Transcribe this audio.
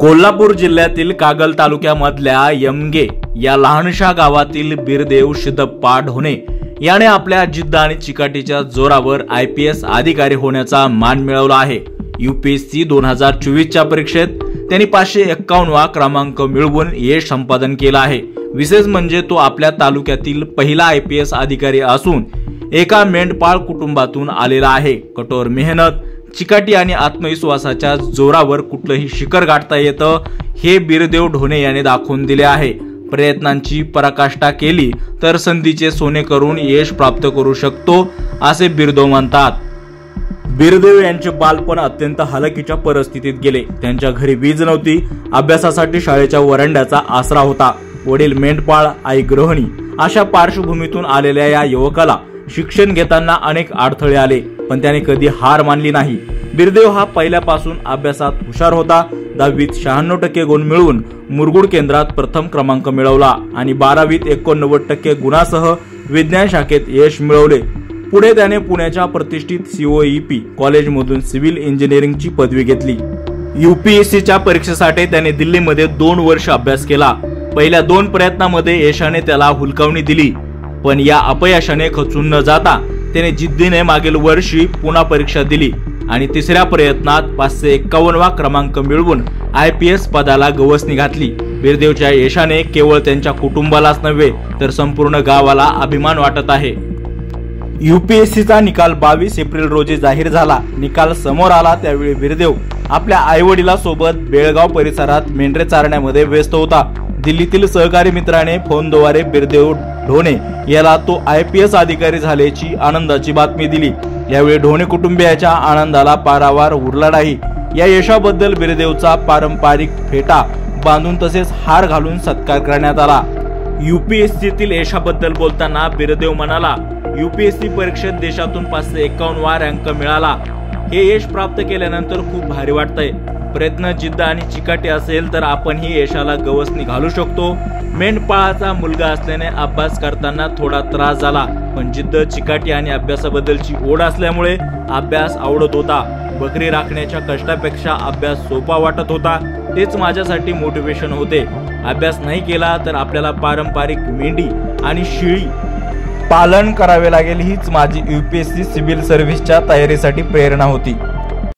कोल्हापूर जिल्ह्यातील कागल तालुक्यामधल्या यमगे या लहानशा गावातील बिरदेव सिद्धप्पा ढोणे याने आपल्या जिद्द आणि चिकाटीच्या जोरावर IPS अधिकारी होण्याचा मान मिळवला आहे। UPSC 2024 च्या परीक्षेत त्यांनी 551वा क्रमांक मिळवून यश संपादन केलं आहे। विशेष म्हणजे तो आपल्या तालुक्यातील पहिला IPS अधिकारी असून एका मेंढपाळ कुटुंबातून आलेला आहे। कठोर मेहनत, चिकाटी आणि आत्मविश्वासाच्या जोरावर कुठलंही शिखर गाठता येतं हे बिरदेव ढोणे याने दाखवून दिले आहे। प्रयत्नांची पराकाष्ठा केली तर संधीचे सोने करून यश प्राप्त करू शकतो असे बिरदेव म्हणतात। बिरदेव यांचे बालपण अत्यंत हलाखीच्या परिस्थितीत गेले। त्यांच्या घरी वीज नव्हती, अभ्यासासाठी शाळेच्या वरांड्याचा आसरा होता। वडील मेंढपाळ, आई गृहिणी अशा पार्श्वभूमीतून आलेल्या या युवकाला शिक्षण घेताना अनेक अडथळे आले, पण त्याने कधी हार मानली नाही। बिरदेव हा पहिल्यापासून अभ्यासात हुशार होता। 10वीत 96% गुण मिळवून मुरगुड केंद्रात प्रथम क्रमांक मिळवला आणि 12वीत 89% गुणासह विज्ञान शाखेत यश मिळवले। पुढे त्याने पुण्याच्या प्रतिष्ठित COEP कॉलेजमधून सिव्हिल इंजिनिअरिंगची पदवी घेतली। UPSCच्या परीक्षेसाठी त्याने दिल्लीमध्ये 2 वर्ष अभ्यास केला। पहिल्या 2 प्रयत्नांमध्ये यशाने त्याला हुलकावणी दिली, पण या अपयशाने खचून न जाता त्याने जिद्दीने मागील वर्षी पुन्हा परीक्षा दिली आणि तिसऱ्या प्रयत्नात 551वा क्रमांक मिळवून IPS पदाला गवसणी घातली। बिरदेवच्या यशाने केवळ त्यांच्या कुटुंबालाच नव्हे तर संपूर्ण गावाला अभिमान वाटत आहे। UPSCचा निकाल 22 एप्रिल रोजी जाहीर झाला। निकाल समोर आला त्यावेळी बिरदेव आपल्या आईवडिलांसोबत बेळगाव परिसरात मेंढरे चारण्यामध्ये व्यस्त होता। दिल्लीतील सहकारी मित्राने फोनद्वारे बिरदेव ढोणे याला तो IPS अधिकारी झाल्याची आनंदाची बातमी दिली। यावेळी ढोणे कुटुंबियाच्या आनंदाला पारावार उरला नाही। या यशाबद्दल बिरदेवचा पारंपरिक फेटा बांधून तसेच हार घालून सत्कार करण्यात आला। UPSCतील यशाबद्दल बोलताना बिरदेव म्हणाला, UPSC परीक्षेत देशातून 551वा रँक मिळाला। हे यश प्राप्त केल्यानंतर खूप भारी वाटतंय। प्रयत्न, जिद्द आणि चिकाटी असेल तर आपण ही यशाला गवसणी घालू शकतो। मेंढपाळाचा मुलगा असल्याने अभ्यास करताना थोडा त्रास झाला, पण जिद्द, चिकाटी आणि अभ्यासाबद्दलची ओढ असल्यामुळे अभ्यास आवडत होता। बकरी राखण्याच्या कष्टापेक्षा अभ्यास सोपा वाटत होता। तेच माझ्यासाठी मोटिवेशन होते। अभ्यास नाही केला तर आपल्याला पारंपरिक मेंढी आणि शेळी पालन करावे लागेल, हीच माझी UPSC सिव्हिल सर्व्हिसच्या तयारीसाठी प्रेरणा होती।